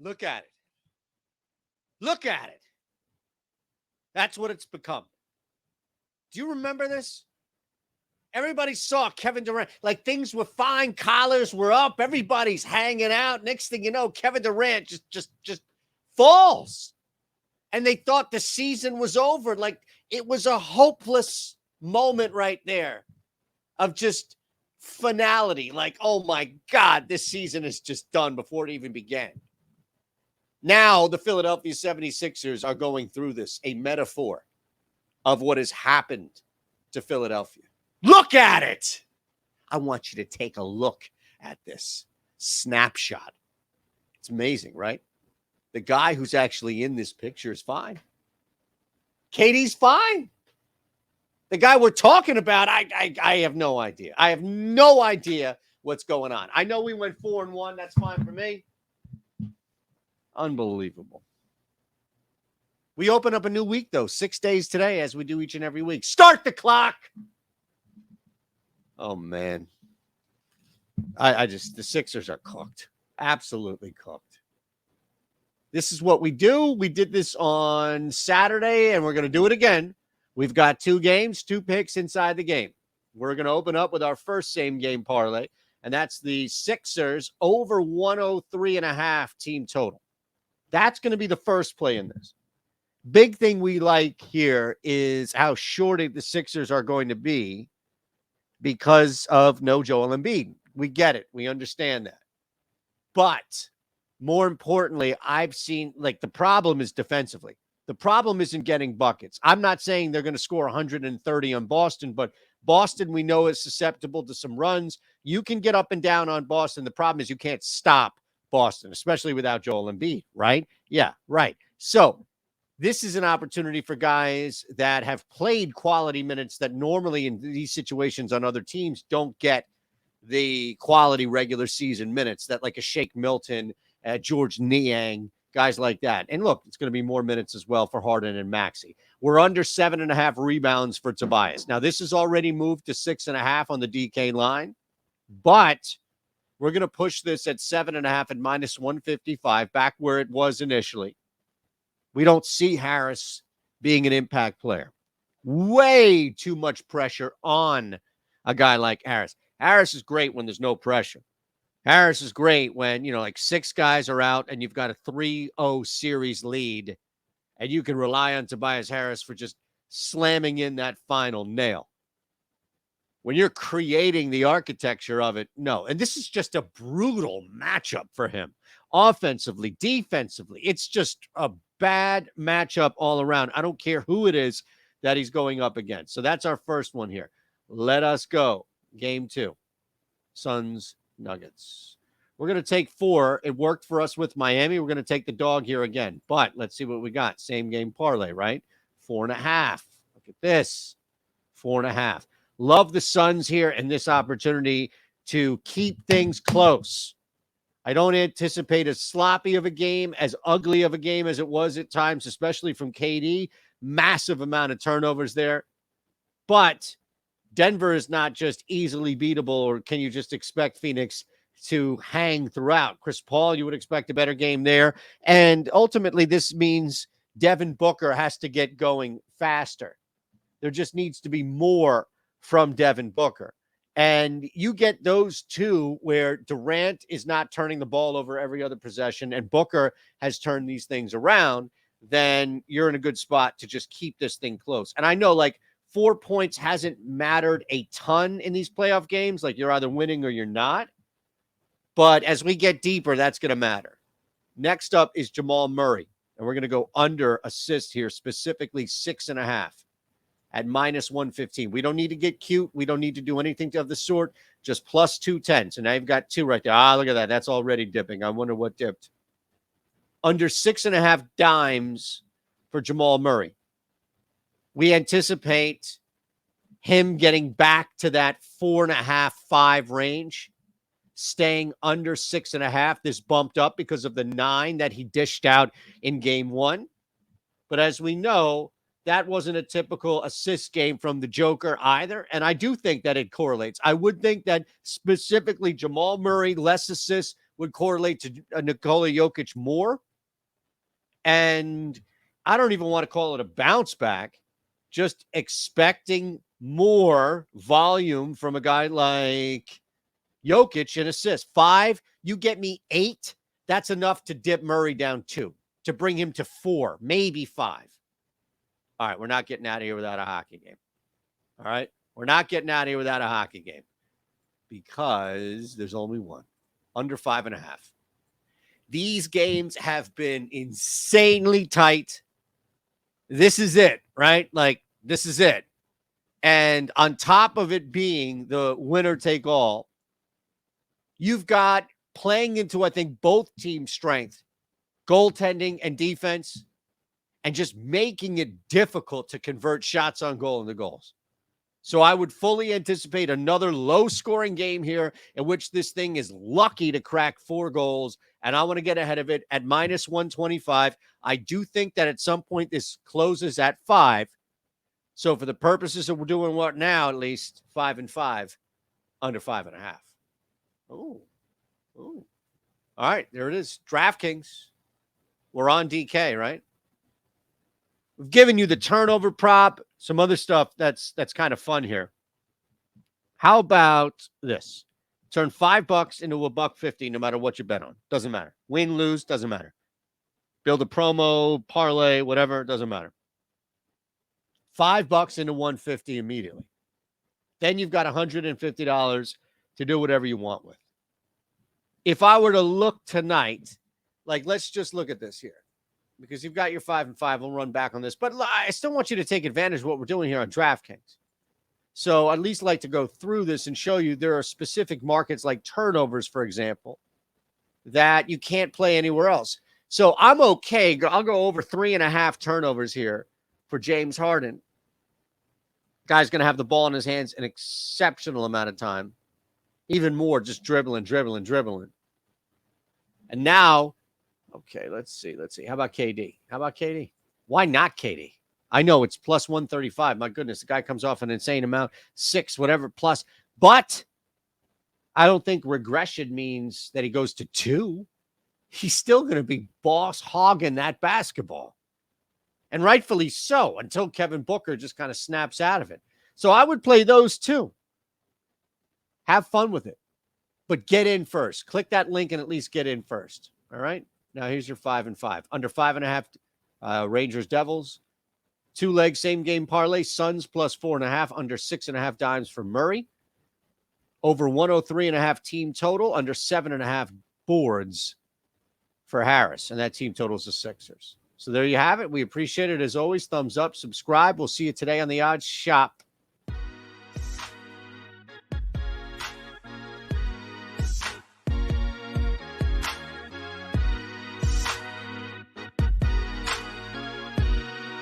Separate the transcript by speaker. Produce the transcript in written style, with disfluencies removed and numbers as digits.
Speaker 1: Look at it. Look at it. That's what it's become. Do you remember this? Everybody saw Kevin Durant. Like things were fine. Collars were up. Everybody's hanging out. Next thing you know, Kevin Durant just falls. And they thought the season was over. Like it was a hopeless moment right there of just finality. Like, oh my God, this season is just done before it even began. Now the Philadelphia 76ers are going through this, a metaphor of what has happened to Philadelphia. Look at it. I want you to take a look at this snapshot. It's amazing, right? The guy who's actually in this picture is fine. KD's fine. The guy we're talking about, I have no idea. I have no idea what's going on. I know we went 4-1. That's fine for me. Unbelievable. We open up a new week, though, 6 days today, as we do each and every week. Start the clock. Oh, man. The Sixers are cooked. Absolutely cooked. This is what we do. We did this on Saturday, and we're going to do it again. We've got 2 games, 2 picks inside the game. We're going to open up with our first same game parlay, and that's the Sixers over 103.5 team total. That's going to be the first play in this. Big thing we like here is how short the Sixers are going to be because of no Joel Embiid. We get it. We understand that. But more importantly, I've seen, like, the problem is defensively. The problem isn't getting buckets. I'm not saying they're going to score 130 on Boston, but Boston, we know, is susceptible to some runs. You can get up and down on Boston. The problem is you can't stop Boston, especially without Joel Embiid, right? Yeah, right. So this is an opportunity for guys that have played quality minutes that normally in these situations on other teams don't get the quality regular season minutes that like a Shake Milton, George Niang, guys like that. And look, it's going to be more minutes as well for Harden and Maxey. We're under 7.5 rebounds for Tobias. Now, this has already moved to 6.5 on the DK line, but we're going to push this at 7.5 at minus 155, back where it was initially. We don't see Harris being an impact player. Way too much pressure on a guy like Harris. Harris is great when there's no pressure. Harris is great when, like 6 guys are out and you've got a 3-0 series lead and you can rely on Tobias Harris for just slamming in that final nail. When you're creating the architecture of it, no. And this is just a brutal matchup for him. Offensively, defensively, it's just a bad matchup all around. I don't care who it is that he's going up against. So that's our first one here. Let us go. Game 2. Suns, Nuggets. We're going to take 4. It worked for us with Miami. We're going to take the dog here again. But let's see what we got. Same game parlay, right? 4.5. Look at this. 4.5. Love the Suns here and this opportunity to keep things close. I don't anticipate as sloppy of a game, as ugly of a game as it was at times, especially from KD. Massive amount of turnovers there. But Denver is not just easily beatable, or can you just expect Phoenix to hang throughout? Chris Paul, you would expect a better game there. And ultimately, this means Devin Booker has to get going faster. There just needs to be more from Devin Booker. And you get those two where Durant is not turning the ball over every other possession and Booker has turned these things around, then you're in a good spot to just keep this thing close. And I know, like, 4 points hasn't mattered a ton in these playoff games. Like, you're either winning or you're not. But as we get deeper, that's going to matter. Next up is Jamal Murray. And we're going to go under assist here, specifically 6.5 at minus 115. We don't need to get cute. We don't need to do anything of the sort. Just plus 210. So now you've got 2 right there. Look at that. That's already dipping. I wonder what dipped. Under 6.5 dimes for Jamal Murray. We anticipate him getting back to that 4.5, 5 range, staying under 6.5. This bumped up because of the 9 that he dished out in game 1. But as we know, that wasn't a typical assist game from the Joker either. And I do think that it correlates. I would think that specifically Jamal Murray, less assists, would correlate to Nikola Jokic more. And I don't even want to call it a bounce back, just expecting more volume from a guy like Jokic in assists. 5, you get me 8, that's enough to dip Murray down 2, to bring him to 4, maybe 5. All right, we're not getting out of here without a hockey game. All right, we're not getting out of here without a hockey game because there's only one, under 5.5. These games have been insanely tight. This is it, right? Like, this is it. And on top of it being the winner take all, you've got playing into, I think, both teams' strength, goaltending and defense, and just making it difficult to convert shots on goal into goals. So I would fully anticipate another low-scoring game here in which this thing is lucky to crack 4 goals, and I want to get ahead of it at minus 125. I do think that at some point this closes at 5. So for the purposes of we're doing what now, at least 5 and 5, under 5.5. Oh. All right, there it is. DraftKings. We're on DK, right? We've given you the turnover prop, some other stuff that's kind of fun here. How about this? Turn $5 into $1.50 no matter what you bet on. Doesn't matter. Win, lose, doesn't matter. Build a promo, parlay, whatever, doesn't matter. $5 into $1.50 immediately. Then you've got $150 to do whatever you want with. If I were to look tonight, like, let's just look at this here, because you've got your 5 and 5. We'll run back on this, but I still want you to take advantage of what we're doing here on DraftKings. So I'd at least like to go through this and show you there are specific markets like turnovers, for example, that you can't play anywhere else. So I'm okay. I'll go over 3.5 turnovers here for James Harden. Guy's going to have the ball in his hands an exceptional amount of time. Even more, just dribbling. And now, okay, let's see. How about KD? Why not KD? I know it's plus 135. My goodness, the guy comes off an insane amount, 6, whatever, plus. But I don't think regression means that he goes to 2. He's still going to be boss hogging that basketball. And rightfully so, until Kevin Booker just kind of snaps out of it. So I would play those too. Have fun with it. But get in first. Click that link and at least get in first. All right? Now here's your 5 and 5. Under 5.5, Rangers Devils. 2-leg same game parlay. Suns plus 4.5. Under 6.5 dimes for Murray. Over 103.5 team total. Under 7.5 boards for Harris. And that team total is the Sixers. So there you have it. We appreciate it as always. Thumbs up, subscribe. We'll see you today on the Odds Shop.